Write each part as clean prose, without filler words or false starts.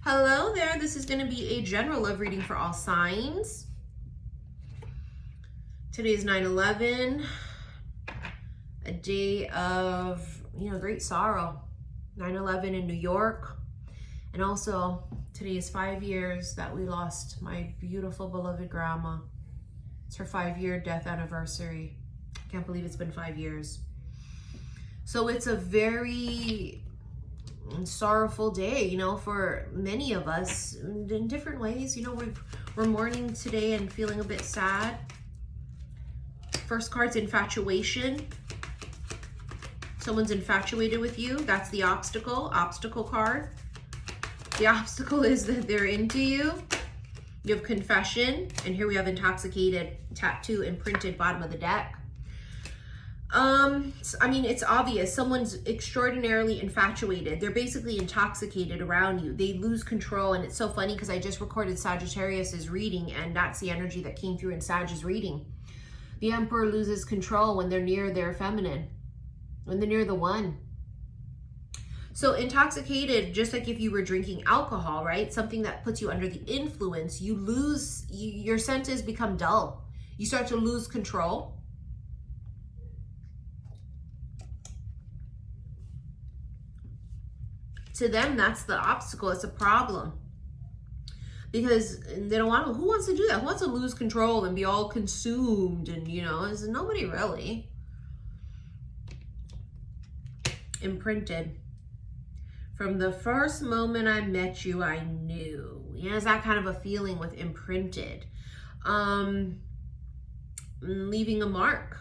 Hello there, this is going to be a general love reading for all signs. Today is 9/11, a day of, great sorrow. 9/11 in New York. And also, today is 5 years that we lost my beautiful beloved grandma. It's her 5-year death anniversary. I can't believe it's been 5 years. So it's a very sorrowful day, for many of us in different ways. We're mourning today and feeling a bit sad. First card's Infatuation. Someone's infatuated with you. That's the obstacle card. The obstacle is that they're into you. You have Confession, and here we have Intoxicated, tattoo imprinted bottom of the deck. It's obvious. Someone's extraordinarily infatuated. They're basically intoxicated around you. They lose control, and it's so funny because I just recorded Sagittarius's reading, and that's the energy that came through in Sag's reading. The Emperor loses control when they're near their feminine, when they're near the one. So intoxicated, just like if you were drinking alcohol, right? Something that puts you under the influence, your senses become dull. You start to lose control. To them, that's the obstacle. It's a problem. Because they don't want to, who wants to do that? Who wants to lose control and be all consumed? And, it's nobody really. Imprinted. From the first moment I met you, I knew. It's that kind of a feeling with imprinted. Leaving a mark.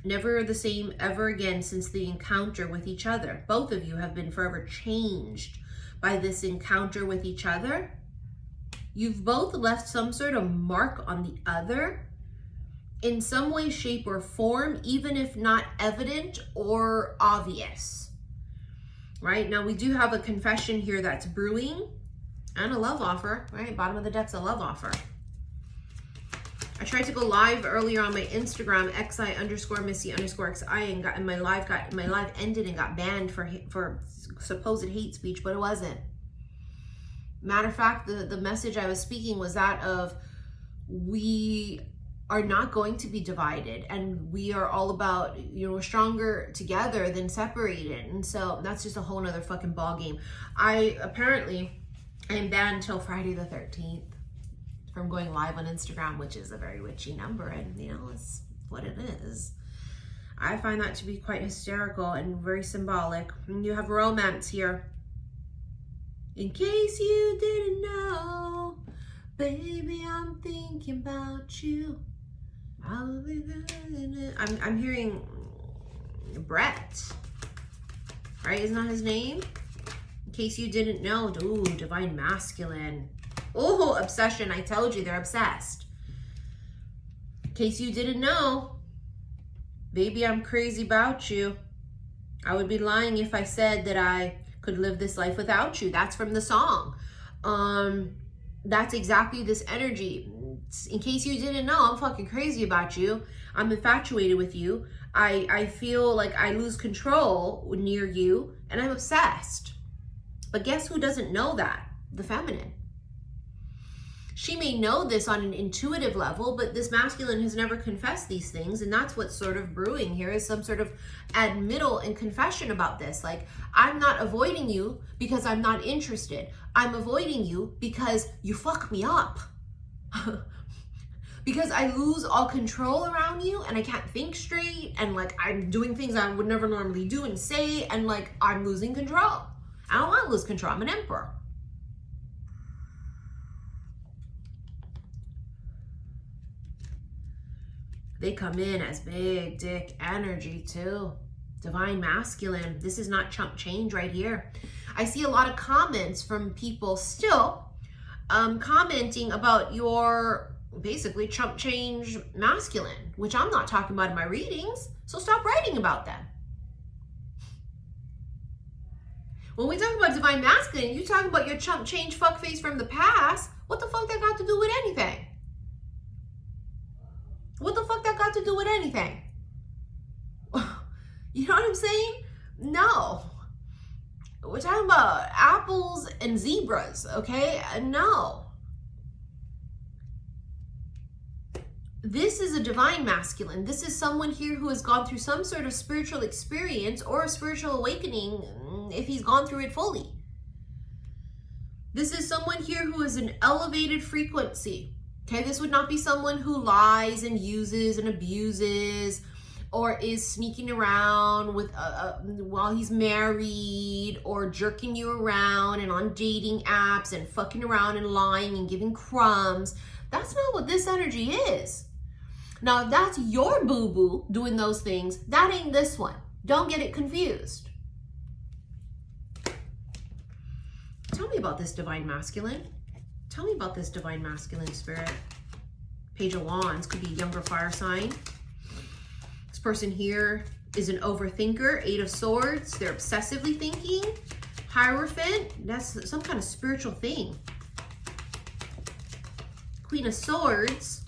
Never the same ever again since the encounter with each other. Both of you have been forever changed by this encounter with each other. You've both left some sort of mark on the other in some way, shape, or form, even if not evident or obvious. Right? Now, we do have a confession here that's brewing and a love offer, right? Bottom of the deck's a love offer. I tried to go live earlier on my Instagram, xi_missy_xi, and my live ended and got banned for supposed hate speech, but it wasn't. Matter of fact, the message I was speaking was that of we are not going to be divided, and we are all about, we're stronger together than separated. And so that's just a whole nother fucking ball game. I am banned until Friday the 13th. From going live on Instagram, which is a very witchy number, and it's what it is. I find that to be quite hysterical and very symbolic. And you have romance here. In case you didn't know, baby, I'm thinking about you. I'll be I'm hearing Brett, right? Isn't that his name? In case you didn't know, ooh, divine masculine. Oh, obsession. I told you, they're obsessed. In case you didn't know, baby, I'm crazy about you. I would be lying if I said that I could live this life without you. That's from the song. That's exactly this energy. In case you didn't know, I'm fucking crazy about you. I'm infatuated with you. I feel like I lose control near you, and I'm obsessed. But guess who doesn't know that? The feminine. She may know this on an intuitive level, but this masculine has never confessed these things, and that's what's sort of brewing here, is some sort of admittal and confession about this. Like, I'm not avoiding you because I'm not interested. I'm avoiding you because you fuck me up. Because I lose all control around you, and I can't think straight, and I'm doing things I would never normally do and say, and I'm losing control. I don't want to lose control. I'm an emperor. They come in as big dick energy too. Divine masculine. This is not chump change right here. I see a lot of comments from people still commenting about your basically chump change masculine, which I'm not talking about in my readings. So stop writing about them. When we talk about divine masculine, you talk about your chump change fuckface from the past. What the fuck that got to do with anything? What the fuck that got to do with anything? You know what I'm saying? No. We're talking about apples and zebras, okay? No. This is a divine masculine. This is someone here who has gone through some sort of spiritual experience or a spiritual awakening if he's gone through it fully. This is someone here who is an elevated frequency. Okay, this would not be someone who lies and uses and abuses or is sneaking around with while he's married, or jerking you around and on dating apps and fucking around and lying and giving crumbs. That's not what this energy is. Now, if that's your boo-boo doing those things, that ain't this one. Don't get it confused. Tell me about this divine masculine. Tell me about this divine masculine spirit. Page of Wands could be a younger fire sign. This person here is an overthinker. 8 of Swords. They're obsessively thinking. Hierophant. That's some kind of spiritual thing. Queen of Swords.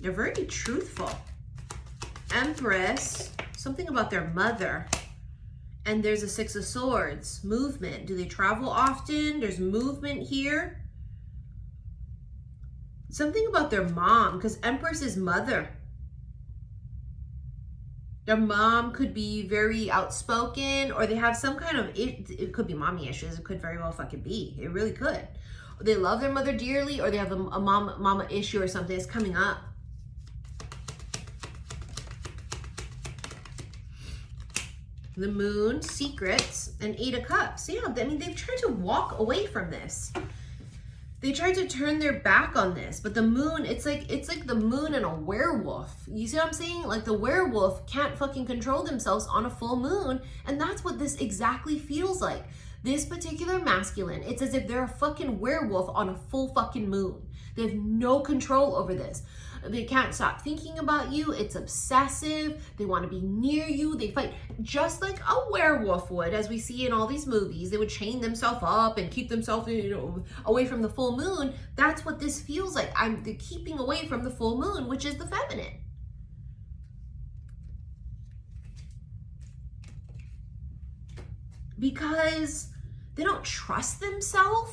They're very truthful. Empress. Something about their mother. And there's a 6 of Swords. Movement. Do they travel often? There's movement here. Something about their mom, because Empress is mother. Their mom could be very outspoken, or they have some kind of, it could be mommy issues. It could very well fucking be. It really could. They love their mother dearly, or they have a mama issue or something that's coming up. The Moon, Secrets, and 8 of Cups. Yeah, I mean, they've tried to walk away from this. They tried to turn their back on this, but the moon, it's like the moon and a werewolf. You see what I'm saying? Like the werewolf can't fucking control themselves on a full moon, and that's what this exactly feels like. This particular masculine, it's as if they're a fucking werewolf on a full fucking moon. They have no control over this. They can't stop thinking about you. It's obsessive. They want to be near you. They fight just like a werewolf would, as we see in all these movies. They would chain themselves up and keep themselves, away from the full moon. That's what this feels like. They're keeping away from the full moon, which is the feminine. Because they don't trust themselves,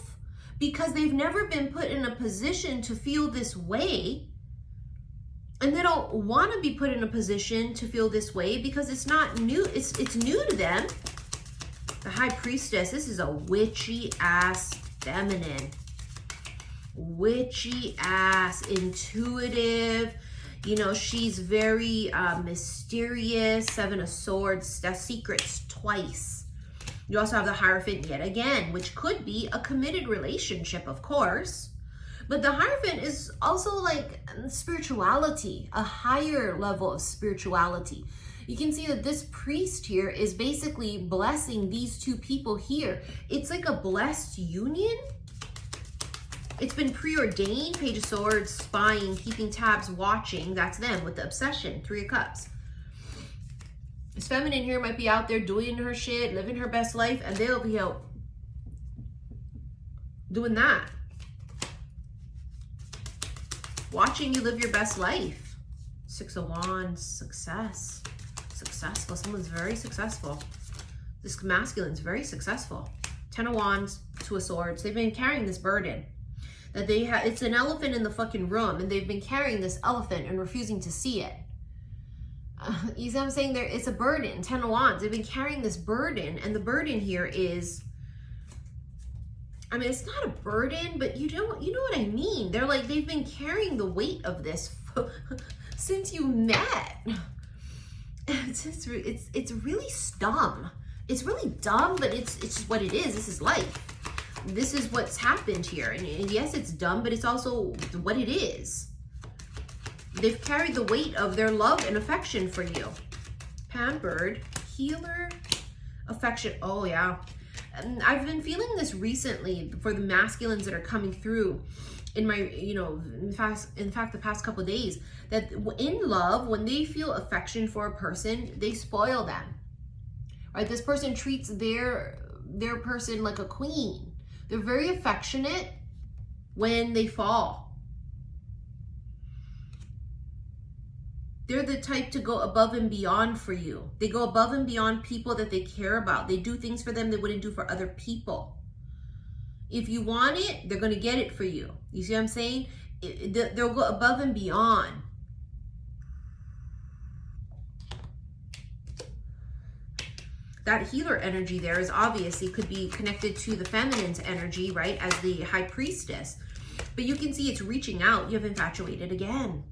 because they've never been put in a position to feel this way. And they don't want to be put in a position to feel this way because it's not new. It's new to them. The High Priestess, this is a witchy ass feminine. Witchy ass, intuitive. She's very mysterious. 7 of Swords, that's secrets twice. You also have the Hierophant yet again, which could be a committed relationship, of course. But the Hierophant is also like spirituality, a higher level of spirituality. You can see that this priest here is basically blessing these two people here. It's like a blessed union. It's been preordained. Page of Swords, spying, keeping tabs, watching. That's them with the obsession. 3 of Cups. This feminine here might be out there doing her shit, living her best life, and they'll be out doing that. Watching you live your best life. 6 of Wands, success. Successful. Someone's very successful. This masculine's very successful. 10 of Wands, 2 of Swords. They've been carrying this burden. That they have, it's an elephant in the fucking room, and they've been carrying this elephant and refusing to see it. You see what I'm saying? It's a burden. 10 of Wands. They've been carrying this burden, and the burden here is, I mean, it's not a burden, but you know what I mean. They've been carrying the weight of this since you met. It's really dumb. It's really dumb, but it's just what it is. This is life. This is what's happened here. And yes, it's dumb, but it's also what it is. They've carried the weight of their love and affection for you. Pampered, healer, affection. Oh, yeah. And I've been feeling this recently for the masculines that are coming through in my, in fact, the past couple of days, that in love, when they feel affection for a person, they spoil them, right? This person treats their person like a queen. They're very affectionate when they fall. They're the type to go above and beyond for you. They go above and beyond people that they care about. They do things for them they wouldn't do for other people. If you want it, they're going to get it for you. You see what I'm saying? They'll go above and beyond. That healer energy there is obviously could be connected to the feminine's energy, right? As the high priestess. But you can see it's reaching out. You have infatuated again.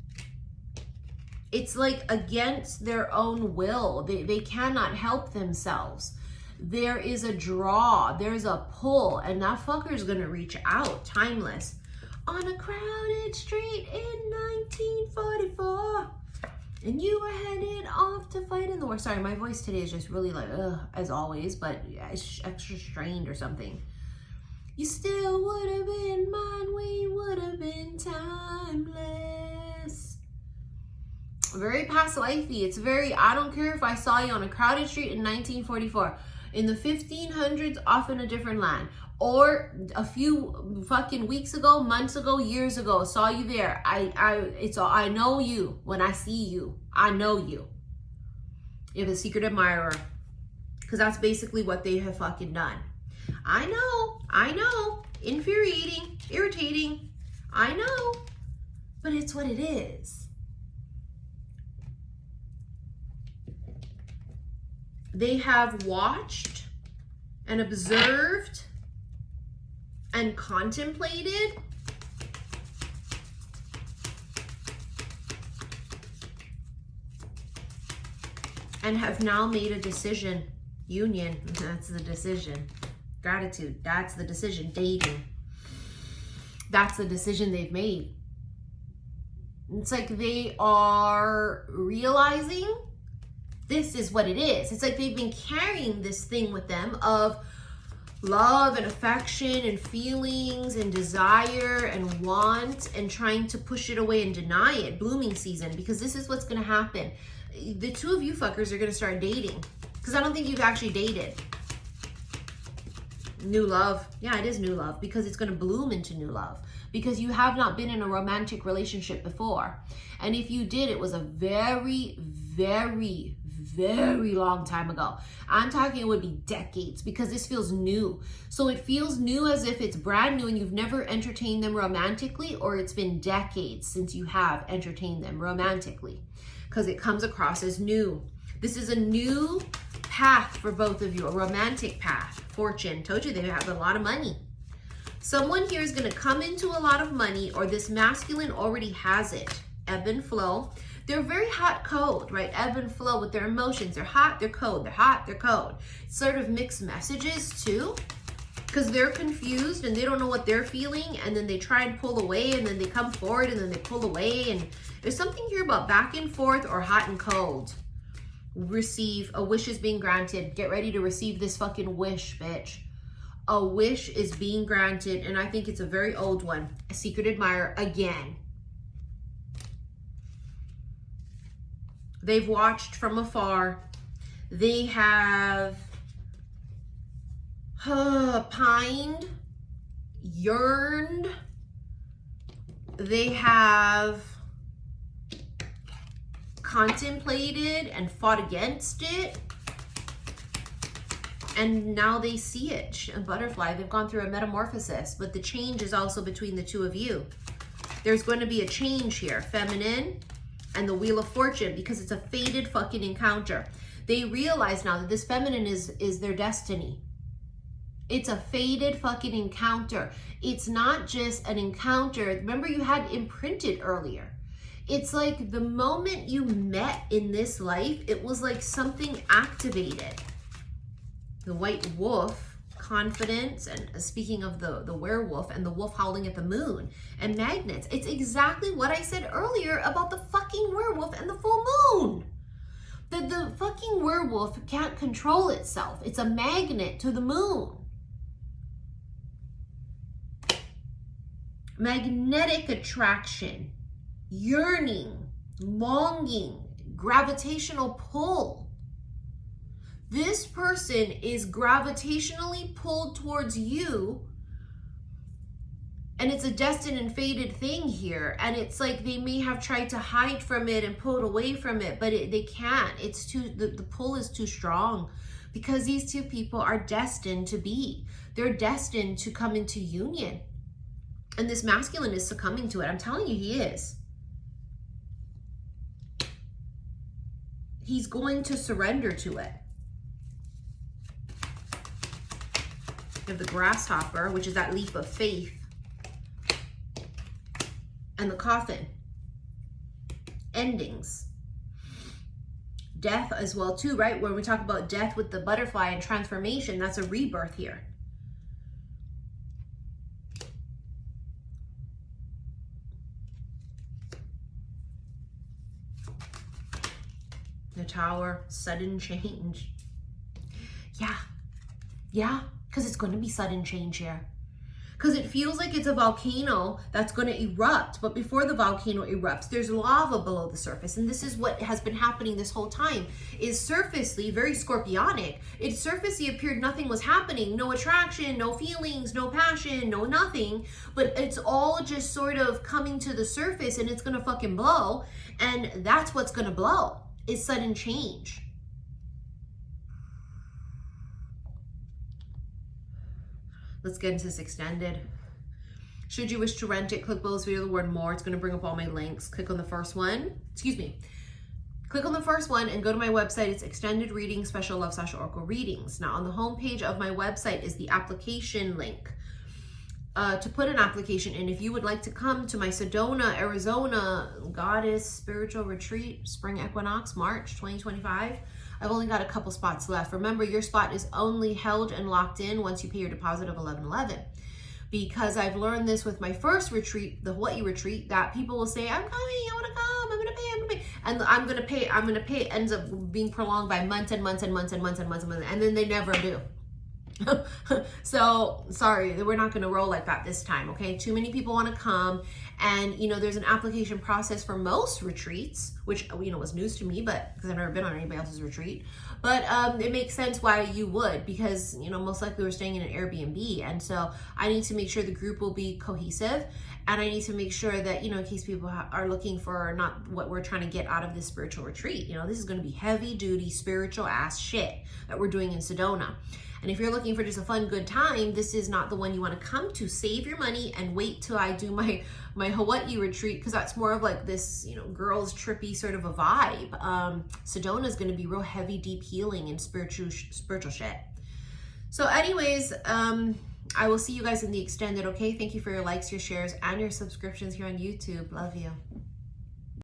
It's like against their own will. They cannot help themselves. There is a draw. There's a pull. And that fucker's going to reach out. Timeless. On a crowded street in 1944. And you were headed off to fight in the war. Sorry, my voice today is just really like, ugh, as always. But it's extra strained or something. You still would have been mine. We would have been timeless. Very past lifey. It's very, I don't care if I saw you on a crowded street in 1944, in the 1500s, off in a different land, or a few fucking weeks ago, months ago, years ago, saw you there. I know you when I see you. I know you. You have a secret admirer, because that's basically what they have fucking done. I know, infuriating, irritating, I know, but it's what it is. They have watched and observed and contemplated and have now made a decision. Union, that's the decision. Gratitude, that's the decision. Dating, that's the decision they've made. It's like they are realizing this is what it is. It's like they've been carrying this thing with them of love and affection and feelings and desire and want and trying to push it away and deny it. Blooming season, because this is what's going to happen. The two of you fuckers are going to start dating, because I don't think you've actually dated. New love. Yeah, it is new love, because it's going to bloom into new love, because you have not been in a romantic relationship before. And if you did, it was a very, very, very long time ago. I'm talking it would be decades, because this feels new. So it feels new as if it's brand new and you've never entertained them romantically, or it's been decades since you have entertained them romantically, because it comes across as new. This is a new path for both of you, a romantic path. Fortune, told you they have a lot of money. Someone here is going to come into a lot of money, or this masculine already has it. Ebb and flow. They're very hot, cold, right? Ebb and flow with their emotions. They're hot, they're cold. They're hot, they're cold. Sort of mixed messages too, because they're confused and they don't know what they're feeling, and then they try and pull away, and then they come forward and then they pull away. And there's something here about back and forth or hot and cold. Receive. A wish is being granted. Get ready to receive this fucking wish, bitch. A wish is being granted, and I think it's a very old one. A secret admirer again. They've watched from afar. They have pined, yearned. They have contemplated and fought against it. And now they see it. A butterfly, they've gone through a metamorphosis, but the change is also between the two of you. There's going to be a change here. Feminine and the Wheel of Fortune, because it's a fated fucking encounter. They realize now that this feminine is their destiny. It's a fated fucking encounter. It's not just an encounter. Remember, you had imprinted earlier. It's like the moment you met in this life, it was like something activated. The white wolf, confidence, and speaking of the werewolf and the wolf howling at the moon and magnets, it's exactly what I said earlier about the fucking werewolf and the full moon. The fucking werewolf can't control itself. It's a magnet to the moon. Magnetic attraction, yearning, longing, gravitational pull. This person is gravitationally pulled towards you And it's a destined and fated thing here. And it's like they may have tried to hide from it and pull away from it, but they can't. It's too, the pull is too strong, because these two people are destined to be. They're destined to come into union. And this masculine is succumbing to it. I'm telling you, he is. He's going to surrender to it. You have the grasshopper, which is that leap of faith. And the coffin. Endings. Death as well too, right? When we talk about death with the butterfly and transformation, that's a rebirth here. The Tower, sudden change. Yeah, because it's going to be sudden change here. Because it feels like it's a volcano that's going to erupt. But before the volcano erupts, there's lava below the surface. And this is what has been happening this whole time. Is surfacely, very scorpionic. It surfacely appeared nothing was happening. No attraction, no feelings, no passion, no nothing. But it's all just sort of coming to the surface, and it's going to fucking blow. And that's what's going to blow, is sudden change. Let's get into this extended. Should you wish to rent it, click below this video, the word more. It's going to bring up all my links. Click on the first one. Click on the first one and go to my website. It's extended reading, special love / oracle readings. Now on the home page of my website is the application link. To put an application in, if you would like to come to my Sedona, Arizona Goddess Spiritual Retreat, Spring Equinox, March 2025. I've only got a couple spots left. Remember, your spot is only held and locked in once you pay your deposit of $11.11. Because I've learned this with my first retreat, the Hawaii retreat, that people will say, I'm coming, I want to come, I'm going to pay. And I'm going to pay. It ends up being prolonged by months and months and months and months and months and months. And then they never do. So sorry, we're not going to roll like that this time. Okay. Too many people want to come, and there's an application process for most retreats, which was news to me, but because I've never been on anybody else's retreat, but it makes sense why you would, because most likely we're staying in an Airbnb, and so I need to make sure the group will be cohesive, and I need to make sure that in case people are looking for not what we're trying to get out of this spiritual retreat, this is going to be heavy duty spiritual ass shit that we're doing in Sedona. And if you're looking for just a fun, good time, this is not the one you want to come to. Save your money and wait till I do my Hawaii retreat, because that's more of like this, girls trippy sort of a vibe. Sedona is going to be real heavy, deep healing and spiritual shit. So anyways, I will see you guys in the extended, okay? Thank you for your likes, your shares, and your subscriptions here on YouTube. Love you.